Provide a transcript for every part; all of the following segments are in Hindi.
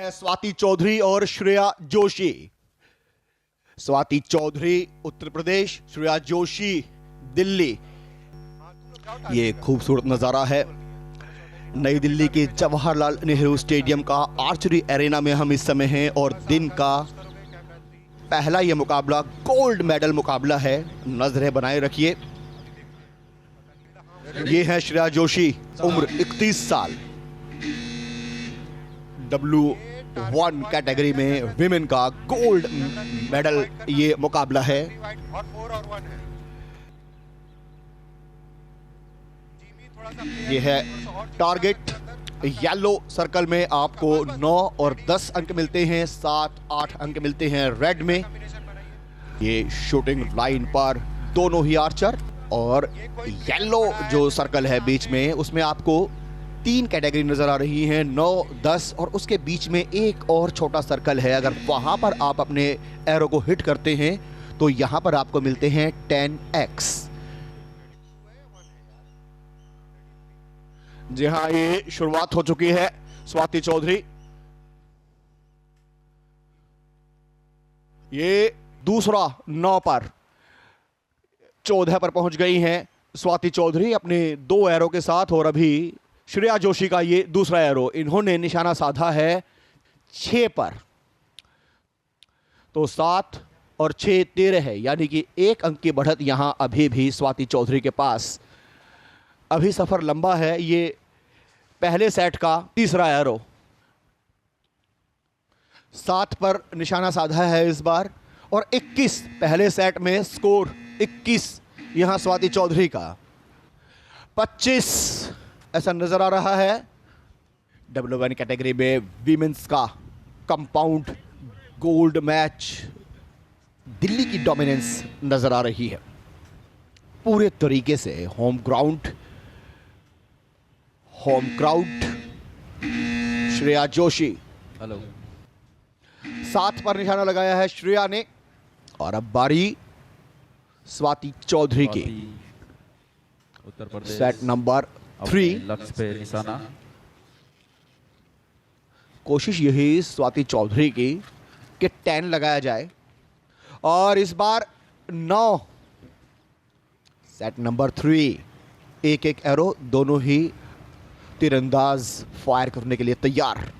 है स्वाति चौधरी और श्रेया जोशी। स्वाति चौधरी उत्तर प्रदेश, श्रेया जोशी दिल्ली। ये खूबसूरत नजारा है नई दिल्ली के जवाहरलाल नेहरू स्टेडियम का आर्चरी एरेना में हम इस समय हैं और दिन का पहला ये मुकाबला गोल्ड मेडल मुकाबला है। नजरें बनाए रखिए। ये है श्रेया जोशी, उम्र 31 साल। W1 कैटेगरी में विमेन का गोल्ड मेडल ये मुकाबला है। ये है टारगेट। येलो सर्कल में आपको 9 और 10 अंक मिलते हैं, 7-8 अंक मिलते हैं रेड में। ये शूटिंग लाइन पर दोनों ही आर्चर, और येलो जो सर्कल है बीच में उसमें आपको 3 कैटेगरी नजर आ रही हैं, 9, 10 और उसके बीच में एक और छोटा सर्कल है। अगर वहां पर आप अपने एरो को हिट करते हैं तो यहां पर आपको मिलते हैं 10x। जी हाँ, ये शुरुआत हो चुकी है। स्वाति चौधरी ये दूसरा 9 पर 14 पर पहुंच गई हैं स्वाति चौधरी अपने 2 एरो के साथ। और अभी श्रेया जोशी का ये दूसरा एरो, इन्होंने निशाना साधा है 6 पर। तो 7 और 6 13 है, यानी कि 1 अंक की बढ़त यहां अभी भी स्वाति चौधरी के पास। अभी सफर लंबा है। ये पहले सेट का तीसरा एरो, 7 पर निशाना साधा है इस बार, और 21 पहले सेट में स्कोर 21 यहां स्वाति चौधरी का। 25 ऐसा नजर आ रहा है। W1 कैटेगरी में वीमेंस का कंपाउंड गोल्ड मैच, दिल्ली की डोमिनेंस नजर आ रही है पूरे तरीके से। Home crowd Shreya Joshi. Hello. 7 पर निशाना लगाया है श्रेया ने, और अब बारी स्वाति चौधरी की। उत्तर प्रदेश सेट नंबर 3, लक्ष्य पे निशाना। कोशिश यही स्वाति चौधरी की कि 10 लगाया जाए, और इस बार 9। सेट नंबर 3, एक एरो, दोनों ही तीरंदाज फायर करने के लिए तैयार।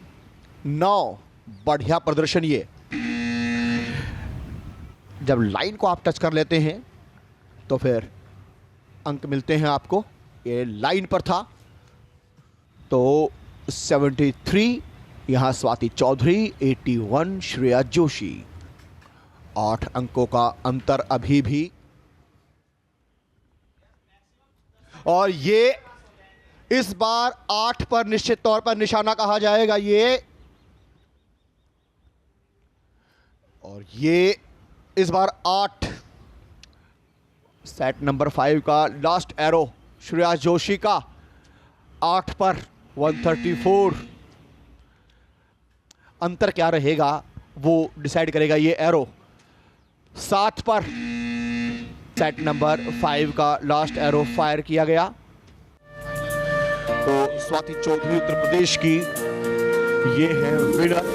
9, बढ़िया प्रदर्शन। ये जब लाइन को आप टच कर लेते हैं तो फिर अंक मिलते हैं आपको। ये लाइन पर था तो 73 यहां स्वाति चौधरी, 81 श्रेया जोशी। 8 अंकों का अंतर अभी भी। और ये इस बार 8 पर निश्चित तौर पर निशाना कहा जाएगा ये, और ये इस बार 8। सेट नंबर 5 का लास्ट एरो श्रेया जोशी का 8 पर 134। अंतर क्या रहेगा वो डिसाइड करेगा ये एरो। 7 पर सेट नंबर 5 का लास्ट एरो फायर किया गया। तो स्वाति चौधरी उत्तर प्रदेश की ये है विनर।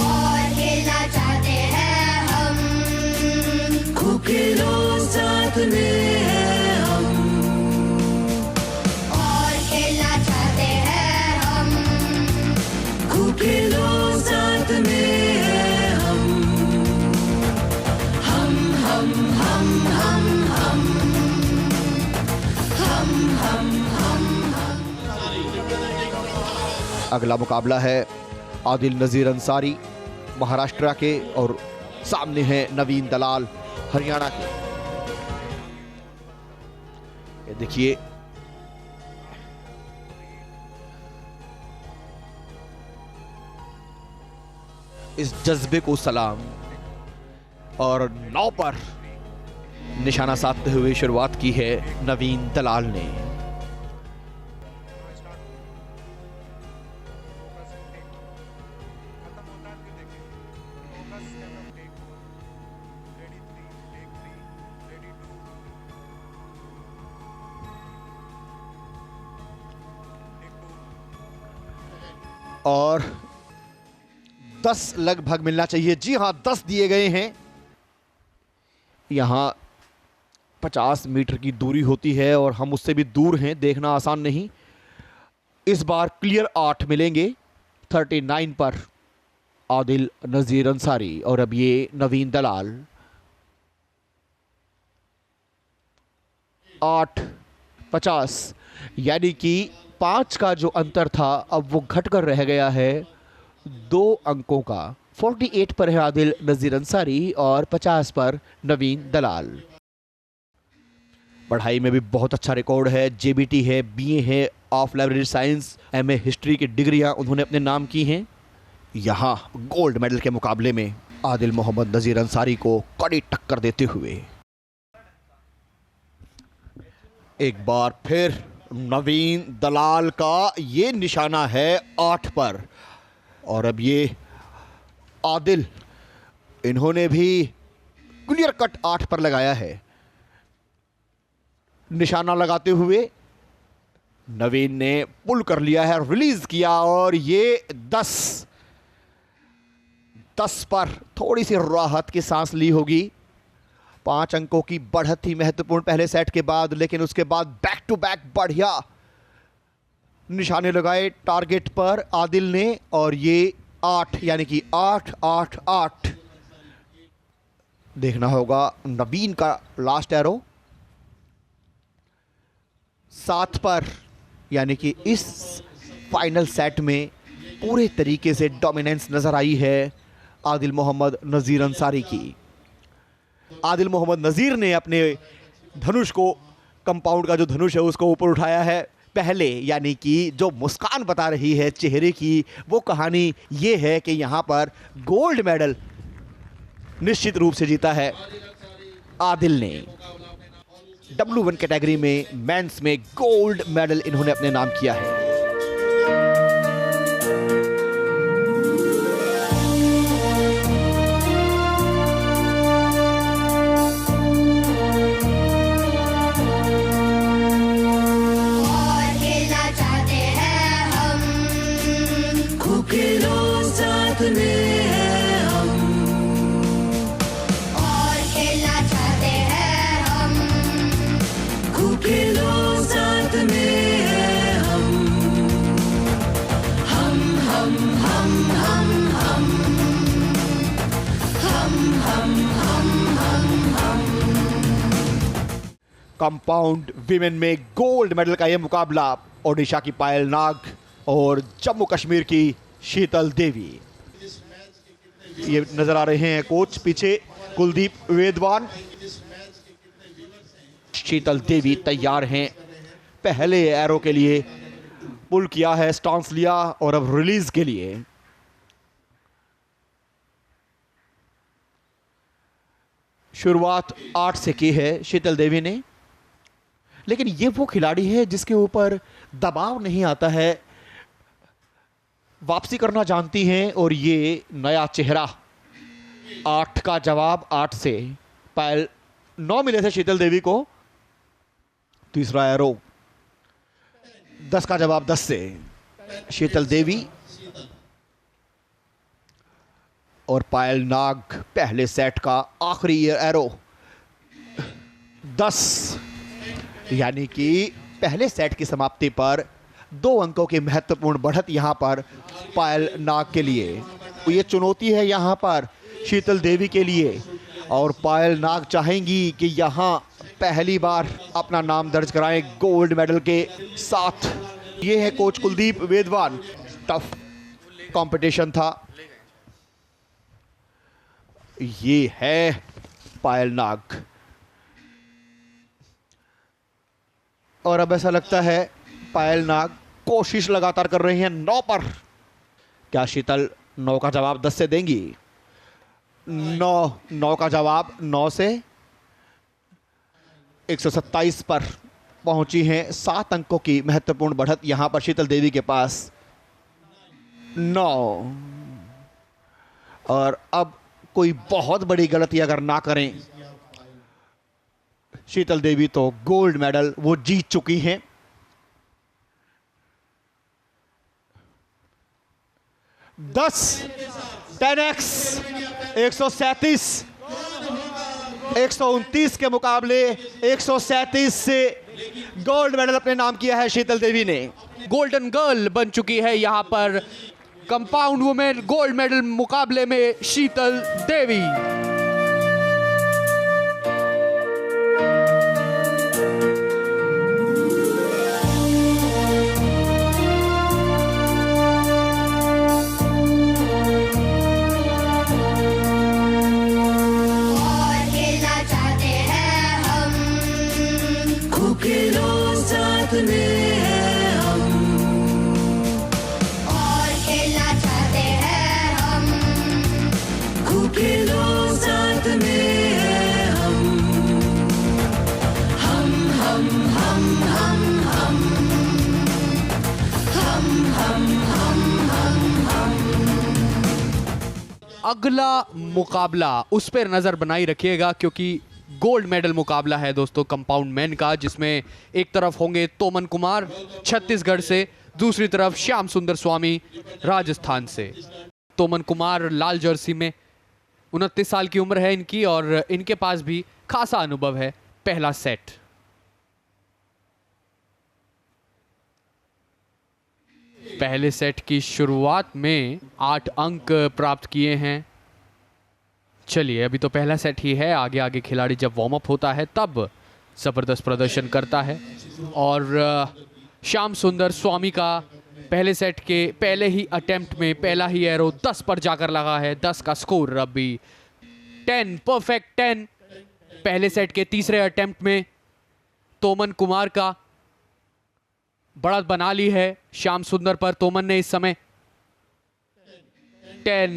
और खेलना चाहते हैं हम, खेलो साथ में है हम। और खेलना चाहते हैं हम, खेलो साथ में है हम। हम हम हम हम हम हम हम हम। अगला मुकाबला है आदिल नजीर अंसारी महाराष्ट्र के, और सामने है नवीन दलाल हरियाणा के। ये देखिए, इस जज्बे को सलाम। और 9 पर निशाना साधते हुए शुरुआत की है नवीन दलाल ने। और 10 लगभग मिलना चाहिए। जी हां, 10 दिए गए हैं। यहां 50 मीटर की दूरी होती है और हम उससे भी दूर हैं, देखना आसान नहीं। इस बार क्लियर 8 मिलेंगे। 39 पर आदिल नजीर अंसारी और अब ये नवीन दलाल। 8:50 यानी कि 5 का जो अंतर था अब वो घटकर रह गया है 2 अंकों का। 48 पर है आदिल नजीर अंसारी और 50 पर नवीन दलाल। पढ़ाई में भी बहुत अच्छा रिकॉर्ड है। जेबीटी है, बीए है, of library science, MA history की डिग्रियां उन्होंने अपने नाम की हैं। यहां गोल्ड मेडल के मुकाबले में आदिल मोहम्मद नजीर अंसारी को कड़ी टक्कर देते हुए एक बार फिर नवीन दलाल का ये निशाना है 8 पर और अब ये आदिल, इन्होंने भी क्लियर कट 8 पर लगाया है। निशाना लगाते हुए नवीन ने पुल कर लिया है, रिलीज किया और ये 10 पर थोड़ी सी राहत की सांस ली होगी। 5 अंकों की बढ़त थी महत्वपूर्ण पहले सेट के बाद, लेकिन उसके बाद बैक टू बैक बढ़िया निशाने लगाए टारगेट पर आदिल ने और ये 8 यानी कि 8-8-8 देखना होगा नवीन का लास्ट एरो। 7 पर यानी कि इस फाइनल सेट में पूरे तरीके से डोमिनेंस नजर आई है आदिल मोहम्मद नजीर अंसारी की। आदिल मोहम्मद नजीर ने अपने धनुष को, कंपाउंड का जो धनुष है उसको ऊपर उठाया है पहले, यानी कि जो मुस्कान बता रही है चेहरे की वो कहानी ये है कि यहाँ पर गोल्ड मेडल निश्चित रूप से जीता है आदिल ने। W1 कैटेगरी में मेंस में गोल्ड मेडल इन्होंने अपने नाम किया है। और खेलना चाहते हैं हम, खो के रोज साथ में है हम, और खेलना चाहते हैं हम, खो के रोज साथ में है हम, हम हम हम हम हम, हम हम हम हम। कंपाउंड विमेन में गोल्ड मेडल का यह मुकाबला ओडिशा की पायल नाग और जम्मू कश्मीर की शीतल देवी। ये नजर आ रहे हैं कोच पीछे कुलदीप वेदवान। शीतल देवी तैयार हैं पहले एरो के लिए। पुल किया है, स्टांस लिया और अब रिलीज के लिए। शुरुआत 8 से की है शीतल देवी ने, लेकिन ये वो खिलाड़ी है जिसके ऊपर दबाव नहीं आता है, वापसी करना जानती हैं और ये नया चेहरा। 8 का जवाब 8 से, पायल 9 मिले थे शीतल देवी को। तीसरा एरो 10 का जवाब 10 से शीतल देवी और पायल नाग पहले सेट का आखिरी एरो 10 यानी कि पहले सेट की समाप्ति पर 2 अंकों की महत्वपूर्ण बढ़त यहां पर पायल नाग के लिए। तो ये चुनौती है यहां पर शीतल देवी के लिए और पायल नाग चाहेंगी कि यहां पहली बार अपना नाम दर्ज कराएं गोल्ड मेडल के साथ। ये है coach Kuldeep Vedwan. Tough competition था। ये है पायल नाग और अब ऐसा लगता है पायल नाग कोशिश लगातार कर रही हैं 9 पर। क्या शीतल 9 का जवाब 10 से देंगी? 9 का जवाब 9 से 127 पर पहुंची हैं। 7 अंकों की महत्वपूर्ण बढ़त यहां पर शीतल देवी के पास। 9 और अब कोई बहुत बड़ी गलती अगर ना करें शीतल देवी तो गोल्ड मेडल वो जीत चुकी हैं। 10 10x 137 129 के मुकाबले 137 से गोल्ड मेडल अपने नाम किया है शीतल देवी ने। गोल्डन गर्ल बन चुकी है यहाँ पर कंपाउंड वुमेन गोल्ड मेडल मुकाबले में शीतल देवी। और खेलना चाहते हैं हम, खूब खेलो साथ में है हम, और खेलना चाहते हैं हम, खूब खेलो साथ में है हम, हम हम हम हम हम हम हम हम हम। अगला मुकाबला उस पर नजर बनाई रखिएगा क्योंकि गोल्ड मेडल मुकाबला है दोस्तों कंपाउंड मैन का, जिसमें एक तरफ होंगे तोमन कुमार छत्तीसगढ़ से, दूसरी तरफ श्याम सुंदर स्वामी राजस्थान से। तोमन कुमार लाल जर्सी में, 29 साल की उम्र है इनकी और इनके पास भी खासा अनुभव है। पहला सेट पहले सेट की शुरुआत में 8 अंक प्राप्त किए हैं। चलिए अभी तो पहला सेट ही है, आगे आगे खिलाड़ी जब वार्म अप होता है तब जबरदस्त प्रदर्शन करता है। और श्याम सुंदर स्वामी का पहले सेट के पहले ही अटेम्प्ट में पहला ही एरो 10 पर जाकर लगा है। 10 का स्कोर अभी 10 परफेक्ट 10। पहले सेट के तीसरे अटेम्प्ट में तोमन कुमार का बढ़त बना ली है श्याम सुंदर पर तोमन ने इस समय 10।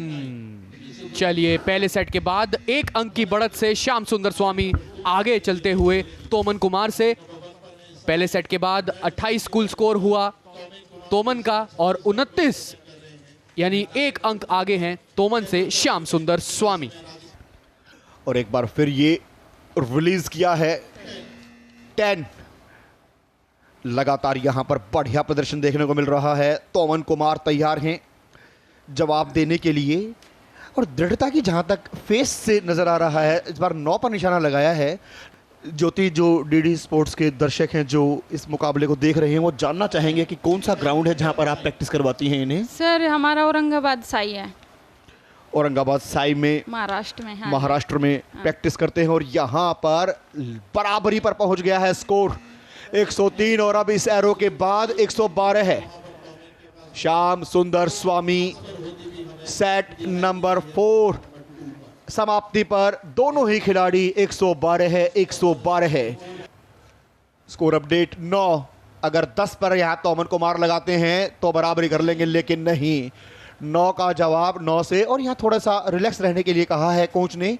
चलिए पहले सेट के बाद 1 अंक की बढ़त से श्याम सुंदर स्वामी आगे चलते हुए तोमन कुमार से। पहले सेट के बाद 28 कुल स्कोर हुआ तोमन का और 29 यानी 1 अंक आगे हैं तोमन से श्याम सुंदर स्वामी। और एक बार फिर ये रिलीज किया है 10। लगातार यहां पर बढ़िया प्रदर्शन देखने को मिल रहा है। तोमन कुमार तैयार हैं जवाब देने के लिए और दृढ़ता की जहां तक फेस से नजर आ रहा है। इस बार 9 पर निशाना लगाया है। ज्योति, जो डीडी स्पोर्ट्स के दर्शक हैं जो इस मुकाबले को देख रहे हैं, वो जानना चाहेंगे कि कौन सा ग्राउंड है जहां पर आप प्रैक्टिस करवाती हैं इन्हें? सर हमारा औरंगाबाद साई है, औरंगाबाद साई में महाराष्ट्र में। हाँ महाराष्ट्र में प्रैक्टिस करते हैं और यहाँ पर बराबरी पर पहुंच गया है स्कोर 103 और अब इस एरो के बाद 112 है। श्याम सुंदर स्वामी सेट नंबर 4 समाप्ति पर दोनों ही खिलाड़ी 112 है 112 है। Score update 9। अगर 10 पर यहां तोमन कुमार लगाते हैं तो बराबरी कर लेंगे, लेकिन नहीं, 9 का जवाब 9 से। और यहां थोड़ा सा रिलैक्स रहने के लिए कहा है कोच ने।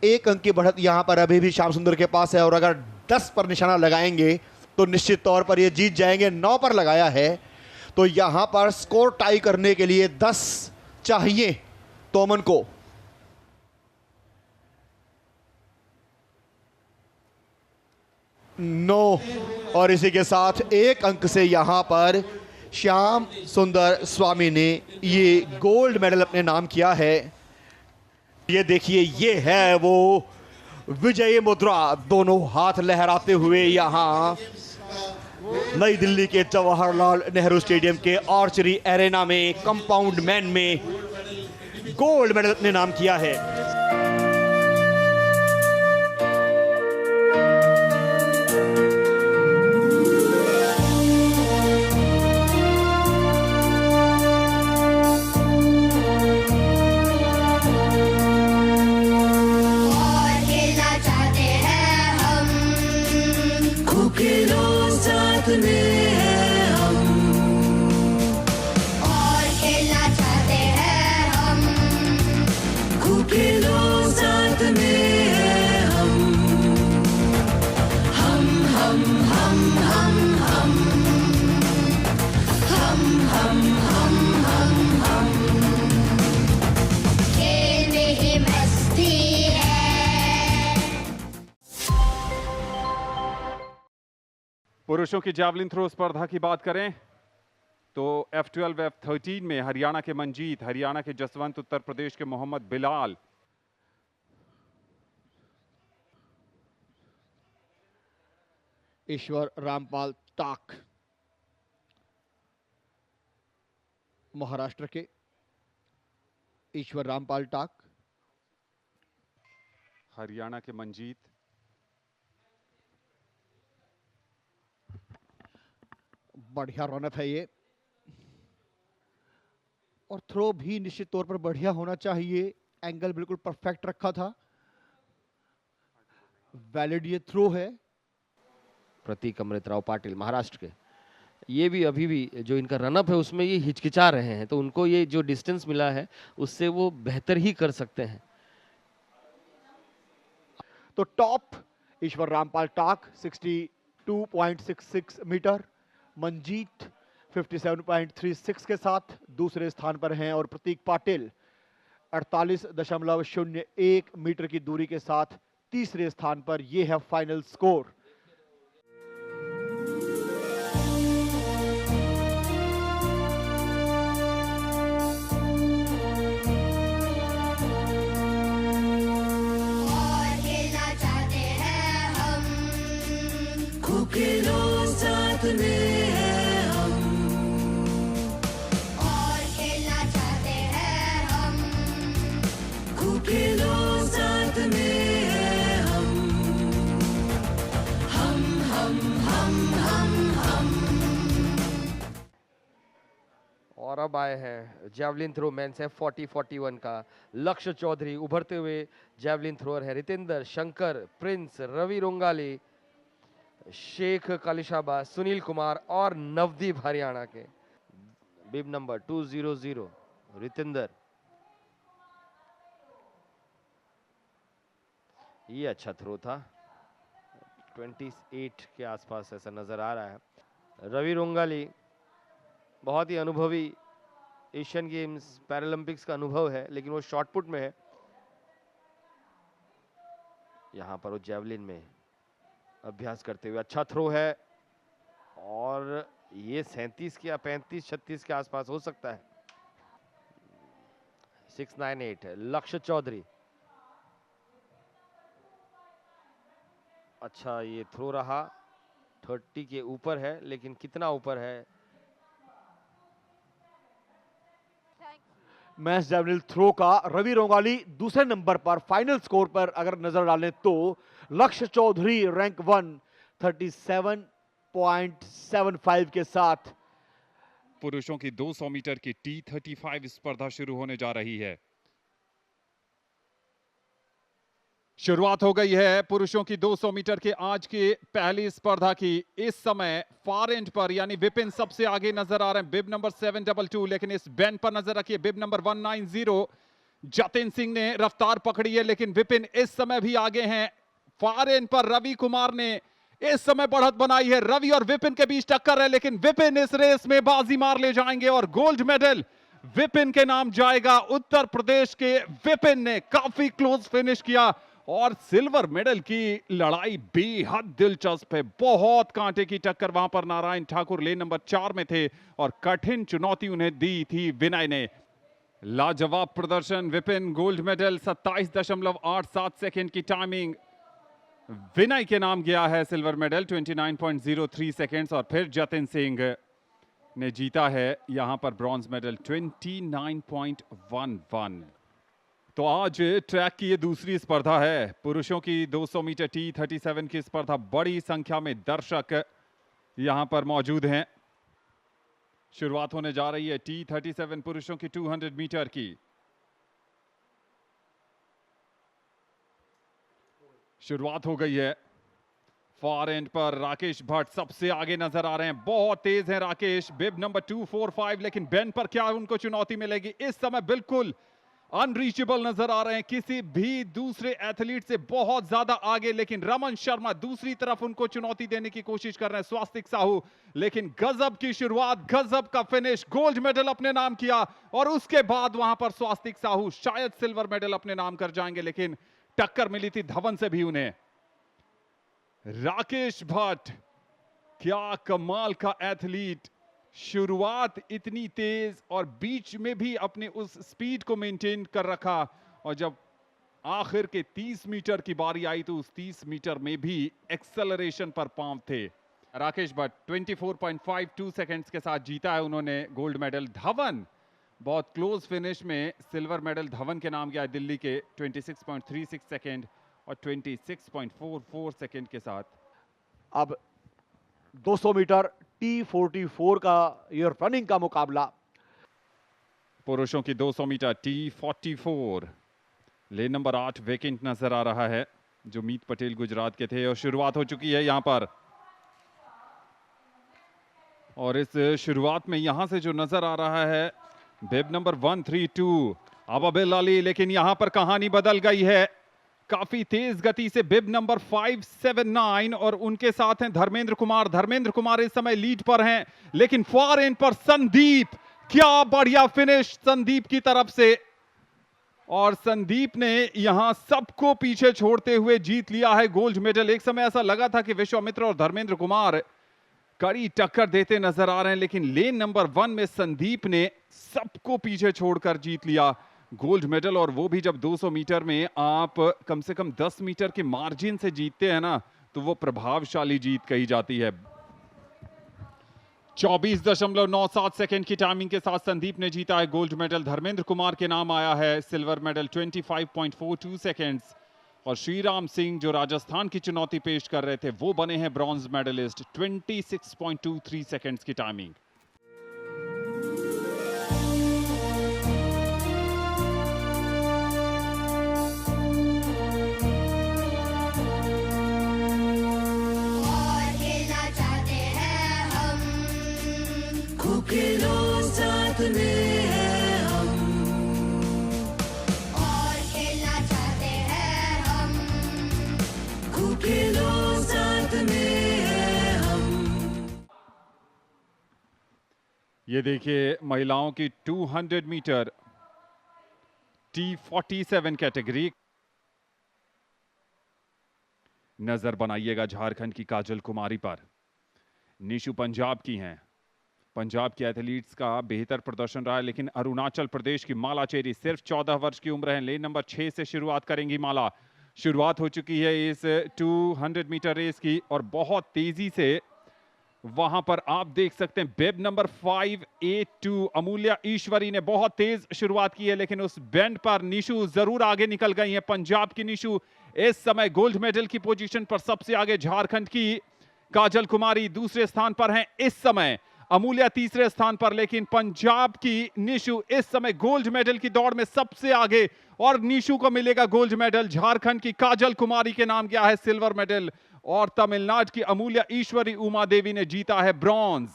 1 अंक की बढ़त यहां पर अभी भी श्याम सुंदर के पास है और अगर 10 पर निशाना लगाएंगे तो निश्चित तौर पर ये जीत जाएंगे। 9 पर लगाया है तो यहां पर स्कोर टाई करने के लिए 10 चाहिए तोमन को। नो, और इसी के साथ 1 अंक से यहां पर श्याम सुंदर स्वामी ने ये गोल्ड मेडल अपने नाम किया है। ये देखिए, ये है वो विजयी मुद्रा, दोनों हाथ लहराते हुए यहां नई दिल्ली के जवाहरलाल नेहरू स्टेडियम के आर्चरी एरेना में कंपाउंड मैन में गोल्ड मेडल अपने नाम किया है। और खेलना चाहते हैं हम, खूब खेलो साथ में है हम, और खेलना चाहते हैं हम, खूब खेलो साथ में है हम, हम हम हम हम हम हम हम हम हम। खेल में ही मस्ती है। पुरुषों की जैवलिन थ्रो स्पर्धा की बात करें तो F12 F13 में हरियाणा के मंजीत, हरियाणा के जसवंत, उत्तर प्रदेश के मोहम्मद बिलाल। ईश्वर रामपाल टाक महाराष्ट्र के ईश्वर रामपाल टाक, हरियाणा के मंजीत, बढ़िया रनअप है ये और थ्रो भी निश्चित तौर पर बढ़िया होना चाहिए। एंगल बिल्कुल परफेक्ट रखा था, वैलिड ये थ्रो है। प्रतीक अमृतराव पाटिल महाराष्ट्र के, ये भी अभी भी जो इनका रनअप है उसमें ये हिचकिचा रहे हैं, तो उनको ये जो डिस्टेंस मिला है उससे वो बेहतर ही कर सकते हैं। तो टॉप ईश्वर रामपाल टाक 62.66 मीटर, मंजीत 57.36 के साथ दूसरे स्थान पर हैं और प्रतीक पाटिल 48.01 मीटर की दूरी के साथ तीसरे स्थान पर। यह है फाइनल स्कोर। और खेलना चाहते हैं हम, खूब खेलो साथ में है हम, और खेलना चाहते हैं हम, खूब खेलो साथ में है हम, हम हम हम हम हम। और अब आए हैं जैवलिन थ्रो मेंस F40-41 का लक्ष्य चौधरी, उभरते हुए जैवलिन थ्रोअर है। रितेंद्र, शंकर, प्रिंस, रवि रोंगाली, शेख कालिशाबा, सुनील कुमार और नवदीप हरियाणा के। बिब नंबर 200 रितेंद्र, ये अच्छा थ्रो था, 28 के आसपास ऐसा नजर आ रहा है। रवि रोंगाली बहुत ही अनुभवी, एशियन गेम्स पैरालंपिक्स का अनुभव है, लेकिन वो शॉटपुट में है। यहाँ पर वो जैवलिन में अभ्यास करते हुए अच्छा थ्रो है और ये 37 या 35-36 के आसपास हो सकता है। 698 लक्ष्य चौधरी, अच्छा ये थ्रो रहा, 30 के ऊपर है, लेकिन कितना ऊपर है? मैच जैवलिन थ्रो का रवि रोंगाली दूसरे नंबर पर। फाइनल स्कोर पर अगर नजर डालें तो लक्ष्य चौधरी रैंक 1 37.75 के साथ। पुरुषों की 200 मीटर की T35 स्पर्धा शुरू होने जा रही है। शुरुआत हो गई है पुरुषों की 200 मीटर के आज की पहली स्पर्धा की। इस समय फार एंड पर यानी विपिन सबसे आगे नजर आ रहे हैं, बिब नंबर 722, लेकिन इस बैंड पर नजर रखिए, बिब नंबर 190। जतिन सिंह ने रफ्तार पकड़ी है, लेकिन विपिन इस समय भी आगे हैं। फार एंड पर रवि कुमार ने इस समय बढ़त बनाई है। रवि और विपिन के बीच टक्कर है, लेकिन विपिन इस रेस में बाजी मार ले जाएंगे और गोल्ड मेडल विपिन के नाम जाएगा। उत्तर प्रदेश के विपिन ने काफी क्लोज फिनिश किया और सिल्वर मेडल की लड़ाई बेहद दिलचस्प है। बहुत कांटे की टक्कर वहां पर नारायण ठाकुर लेन नंबर 4 में थे और कठिन चुनौती उन्हें दी थी विनय ने। लाजवाब प्रदर्शन, विपिन गोल्ड मेडल, 27.87 सेकंड की टाइमिंग। विनय के नाम गया है सिल्वर मेडल 29.03 सेकंड्स और फिर जतिन सिंह ने जीता है यहां पर ब्रॉन्ज मेडल 29.11। तो आज ट्रैक की ये दूसरी स्पर्धा है। पुरुषों की 200 मीटर T37 की स्पर्धा, बड़ी संख्या में दर्शक यहां पर मौजूद हैं। शुरुआत होने जा रही है T37 पुरुषों की 200 मीटर की। शुरुआत हो गई है। फार एंड पर राकेश भट्ट सबसे आगे नजर आ रहे हैं, बहुत तेज हैं राकेश, बिब नंबर 245, लेकिन बेंड पर क्या उनको चुनौती मिलेगी? इस समय बिल्कुल अनरीचेबल नजर आ रहे हैं, किसी भी दूसरे एथलीट से बहुत ज्यादा आगे, लेकिन रमन शर्मा दूसरी तरफ उनको चुनौती देने की कोशिश कर रहे हैं, स्वास्तिक साहू। लेकिन गजब की शुरुआत, गजब का फिनिश, गोल्ड मेडल अपने नाम किया और उसके बाद वहां पर स्वास्तिक साहू शायद सिल्वर मेडल अपने नाम कर जाएंगे, लेकिन टक्कर मिली थी धवन से भी उन्हें। राकेश भट्ट क्या कमाल का एथलीट, शुरुआत इतनी तेज और बीच में भी अपने उस स्पीड को मेंटेन कर रखा, और जब आखिर के 30 मीटर की बारी आई तो उस 30 मीटर में भी एक्सेलरेशन पर पांव थे। राकेश भट्ट 24.52 सेकंड्स के साथ जीता है उन्होंने गोल्ड मेडल। धवन बहुत क्लोज फिनिश में सिल्वर मेडल धवन के नाम गया दिल्ली के 26.36 सेकंड और 26.44 सेकंड के साथ। अब 200 मीटर T44 का ये रनिंग का मुकाबला। पुरुषों की 200 metre T44 lane number 8 vacant नजर आ रहा है, जो मीत पटेल गुजरात के थे, और शुरुआत हो चुकी है यहां पर। और इस शुरुआत में यहां से जो नजर आ रहा है बिब नंबर 132 अबाबिल अली, लेकिन यहां पर कहानी बदल गई है। काफी तेज गति से बिब नंबर 579 और उनके साथ हैं धर्मेंद्र कुमार। धर्मेंद्र कुमार इस समय लीड पर हैं, लेकिन फार एंड पर संदीप, क्या बढ़िया फिनिश संदीप की तरफ से, और संदीप ने यहां सबको पीछे छोड़ते हुए जीत लिया है गोल्ड मेडल। एक समय ऐसा लगा था कि विश्वामित्र और धर्मेंद्र कुमार कड़ी टक्कर देते नजर आ रहे हैं, लेकिन लेन नंबर 1 में संदीप ने सबको पीछे छोड़कर जीत लिया गोल्ड मेडल। और वो भी जब 200 मीटर में आप कम से कम 10 मीटर के मार्जिन से जीतते हैं ना, तो वो प्रभावशाली जीत कही जाती है। 24.97 सेकंड की टाइमिंग के साथ संदीप ने जीता है गोल्ड मेडल। धर्मेंद्र कुमार के नाम आया है सिल्वर मेडल 25.42 सेकंड्स, और श्रीराम सिंह जो राजस्थान की चुनौती पेश कर रहे थे वो बने हैं ब्रॉन्ज मेडलिस्ट 26.23 सेकंड्स की टाइमिंग। और खेलना चाहते हैं हम, खूब खेलो साथ में है हम, और खेलना चाहते हैं हम, खूब खेलो साथ में है हम। ये देखिए महिलाओं की 200 मीटर T47 कैटेगरी। नजर बनाइएगा झारखंड की काजल कुमारी पर। निशु पंजाब की हैं। पंजाब के एथलीट्स का बेहतर प्रदर्शन रहा है, लेकिन अरुणाचल प्रदेश की माला चेरी सिर्फ 14 वर्ष की उम्र है। लेन नंबर 6 से शुरुआत करेंगी माला। शुरुआत हो चुकी है इस 200 मीटर रेस की, और बहुत तेजी से वहां पर आप देख सकते हैं बेब नंबर 582 अमूल्या ईश्वरी ने बहुत तेज शुरुआत की है, लेकिन उस बेंड पर निशु जरूर आगे निकल गई है। पंजाब की निशु इस समय गोल्ड मेडल की पोजीशन पर सबसे आगे। झारखंड की काजल कुमारी दूसरे स्थान पर हैं इस समय, अमूल्या तीसरे स्थान पर, लेकिन पंजाब की निशु इस समय गोल्ड मेडल की दौड़ में सबसे आगे, और निशु को मिलेगा गोल्ड मेडल। झारखंड की काजल कुमारी के नाम क्या है सिल्वर मेडल, और तमिलनाडु की अमूल्या ईश्वरी उमा देवी ने जीता है ब्रॉन्ज।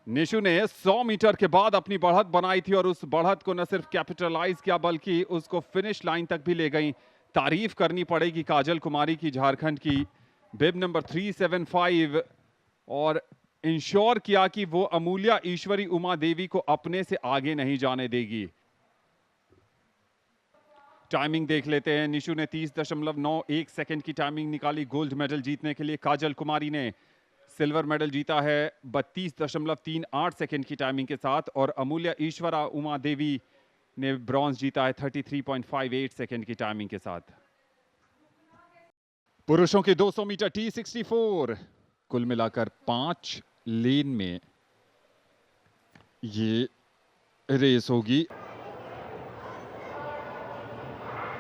निशु ने 100 मीटर के बाद अपनी बढ़त बनाई थी, और उस बढ़त को न सिर्फ कैपिटलाइज किया बल्कि उसको फिनिश लाइन तक भी ले गई। तारीफ करनी पड़ेगी काजल कुमारी की, झारखंड की, बिब नंबर 375, और इंश्योर किया कि वो अमूल्या ईश्वरी उमा देवी को अपने से आगे नहीं जाने देगी। टाइमिंग देख लेते हैं। निशु ने 30.91 सेकंड की टाइमिंग निकाली गोल्ड मेडल जीतने के लिए। काजल कुमारी ने सिल्वर मेडल जीता है 32.38 सेकंड की टाइमिंग के साथ, और अमूल्या ईश्वरा उमा देवी ने ब्रॉन्ज जीता है 33.58 सेकंड की टाइमिंग के साथ। पुरुषों के 200 मीटर T64 कुल मिलाकर 5 लेन में ये रेस होगी।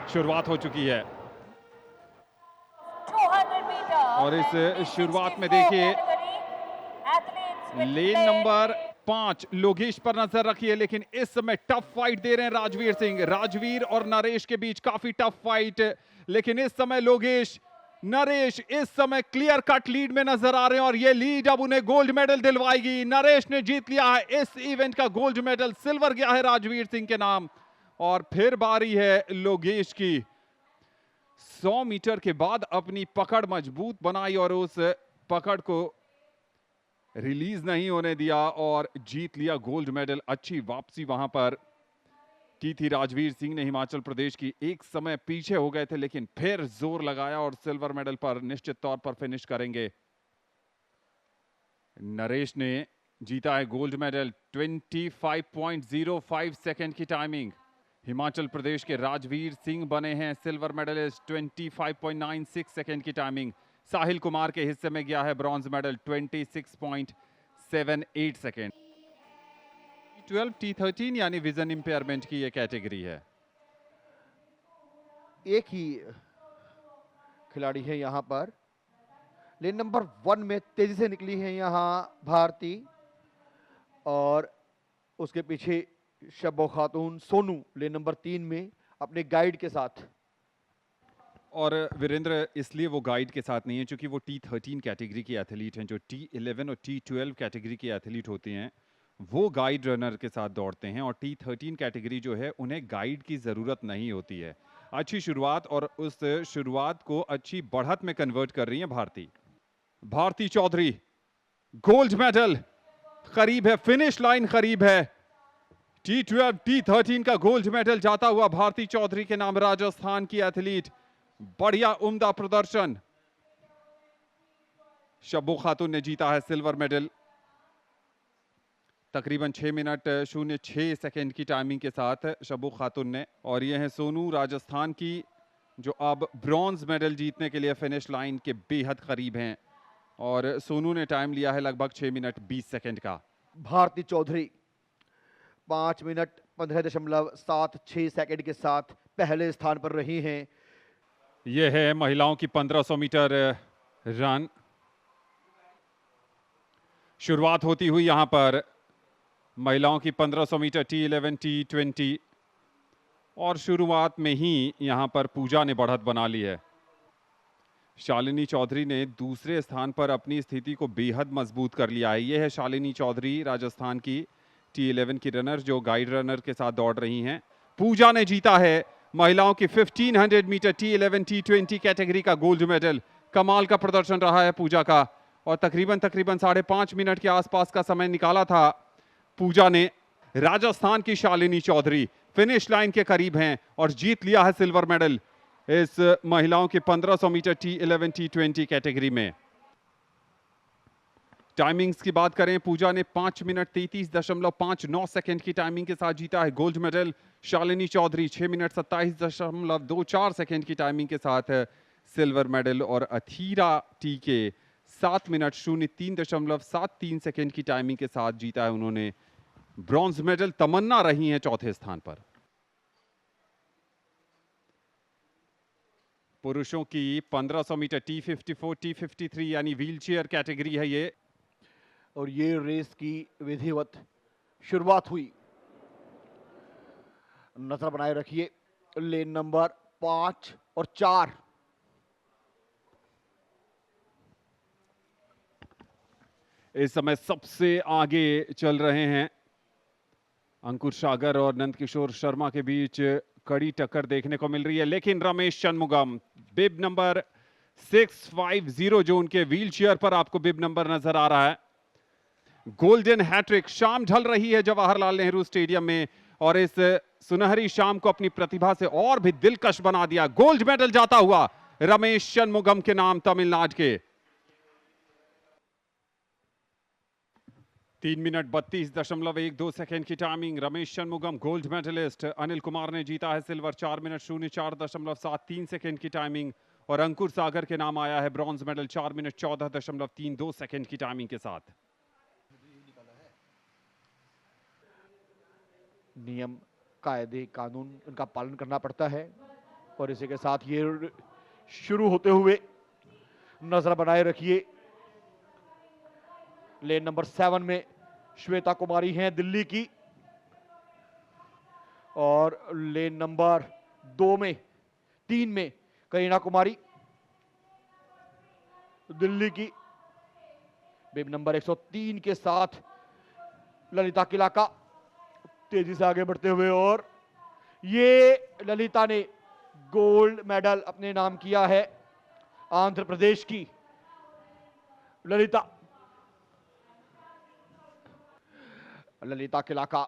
शुरुआत हो चुकी है, और इस शुरुआत में देखिए लेन नंबर 5 लोगेश पर नजर रखिए, लेकिन इस समय टफ फाइट दे रहे हैं राजवीर सिंह। राजवीर और नरेश के बीच काफी टफ फाइट, लेकिन इस समय लोगेश नरेश इस समय क्लियर कट लीड में नजर आ रहे हैं, और ये लीड अब उन्हें गोल्ड मेडल दिलवाएगी। नरेश ने जीत लिया है इस इवेंट का गोल्ड मेडल, सिल्वर गया है राजवीर सिंह के नाम। और फिर बारी है लोगेश की। 100 मीटर के बाद अपनी पकड़ मजबूत बनाई, और उस पकड़ को रिलीज नहीं होने दिया, और जीत लिया गोल्ड मेडल। अच्छी वापसी वहां पर की थी राजवीर सिंह ने हिमाचल प्रदेश की। एक समय पीछे हो गए थे, लेकिन फिर जोर लगाया और सिल्वर मेडल पर निश्चित तौर पर फिनिश करेंगे। नरेश ने जीता है गोल्ड मेडल। 25.05 सेकंड की टाइमिंग। हिमाचल प्रदेश के राजवीर सिंह बने हैं सिल्वर मेडलिस्ट। 25.96 सेकंड की टाइमिंग। साहिल कुमार के हिस्से में गया है bronze medal. 26.78 second. T12 T13 यानी विजन इंपेयरमेंट की ये कैटेगरी है। एक ही खिलाड़ी है यहां पर। लेन नंबर 1 में तेजी से निकली है यहां भारती, और उसके पीछे शब्बो खातून सोनू लेन नंबर 3 में अपने गाइड के साथ। और वीरेंद्र इसलिए वो गाइड के साथ नहीं है क्योंकि वो T13 कैटेगरी के एथलीट हैं। जो T11 और T12 कैटेगरी के एथलीट होते हैं वो गाइड रनर के साथ दौड़ते हैं, और T13 कैटेगरी जो है उन्हें गाइड की ज़रूरत नहीं होती है। अच्छी शुरुआत, और उस शुरुआत को अच्छी बढ़त में कन्वर्ट कर रही है भारती चौधरी। गोल्ड मेडल करीब है, फिनिश लाइन करीब है। T12 T13 का गोल्ड मेडल जाता हुआ भारती चौधरी के नाम, राजस्थान की एथलीट। बढ़िया उम्दा प्रदर्शन। शब्बो खातून ने जीता है सिल्वर मेडल तकरीबन 6 मिनट 06 सेकंड की टाइमिंग के साथ शब्बो खातून ने। और ये है सोनू राजस्थान की, जो अब ब्रॉन्ज मेडल जीतने के लिए फिनिश लाइन के बेहद करीब हैं। और सोनू ने टाइम लिया है लगभग 6 मिनट 20 सेकंड का। भारती चौधरी 5 मिनट 15.76 सेकंड के साथ पहले स्थान पर रही हैं। यह है महिलाओं की 1500 मीटर रन। शुरुआत होती हुई यहां पर महिलाओं की 1500 मीटर T11 T20, और शुरुआत में ही यहां पर पूजा ने बढ़त बना ली है। शालिनी चौधरी ने दूसरे स्थान पर अपनी स्थिति को बेहद मजबूत कर लिया है। यह है शालिनी चौधरी, राजस्थान की T11 की रनर, जो गाइड रनर के साथ दौड़ रही हैं। पूजा ने जीता है महिलाओं की 1500 मीटर T11 T20 कैटेगरी का गोल्ड मेडल। कमाल का प्रदर्शन रहा है पूजा का, और तकरीबन 5.5 मिनट के आसपास का समय निकाला था पूजा ने। राजस्थान की शालिनी चौधरी फिनिश लाइन के करीब हैं और जीत लिया है सिल्वर मेडल इस महिलाओं की 1500 मीटर T11 T20 कैटेगरी में। टाइमिंग्स की बात करें, पूजा ने 5 मिनट 33.59 सेकंड की टाइमिंग के साथ जीता है gold medal. Shalini Chaudhary 6 minute 27.24 second की टाइमिंग के साथ सिल्वर मेडल, और अथीरा टीके 7 मिनट 03.73 सेकंड की टाइमिंग के साथ जीता है उन्होंने ब्रॉन्ज मेडल। तमन्ना रही हैं चौथे स्थान पर। पुरुषों की 1500 मीटर T54 T53 यानी व्हीलचेयर कैटेगरी है ये, और ये रेस की विधिवत शुरुआत हुई। नजर बनाए रखिए लेन नंबर 5 और 4। इस समय सबसे आगे चल रहे हैं अंकुर सागर और नंदकिशोर शर्मा के बीच कड़ी टक्कर देखने को मिल रही है। लेकिन रमेश शनमुगम, बिब नंबर 650, जो उनके व्हीलचेयर पर आपको बिब नंबर नजर आ रहा है। गोल्डन हैट्रिक, शाम ढल रही है जवाहरलाल नेहरू स्टेडियम में, और इस सुनहरी शाम को अपनी प्रतिभा से और भी दिलकश बना दिया। गोल्ड मेडल जाता हुआ रमेश शनमुगम के नाम, तमिलनाडु के। 3 मिनट 32.12 सेकंड की timing. Ramesh Shanmugam gold medalist. Anil Kumar ने जीता है सिल्वर, 4 मिनट 04.73 सेकंड की टाइमिंग, और अंकुर सागर के नाम आया है ब्रॉन्ज मेडल, 4 मिनट 14.32 सेकंड की टाइमिंग के साथ। नियम कायदे कानून उनका पालन करना पड़ता है, और इसी के साथ ये शुरू होते हुए नजर बनाए रखिए लेन नंबर 7 में श्वेता कुमारी हैं दिल्ली की, और लेन नंबर 3 में करीना कुमारी दिल्ली की। बेब नंबर 103 के साथ ललिता किलाका तेजी से आगे बढ़ते हुए, और ये ललिता ने गोल्ड मेडल अपने नाम किया है। आंध्र प्रदेश की ललिता किलाका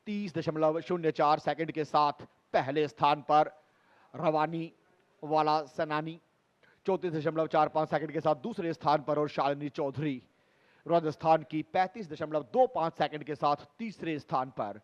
30.04 सेकंड के साथ पहले स्थान पर। रवानी वाला सनानी 34.45 सेकंड के साथ दूसरे स्थान पर, और शालिनी चौधरी राजस्थान की 35.25 सेकंड के साथ तीसरे स्थान पर।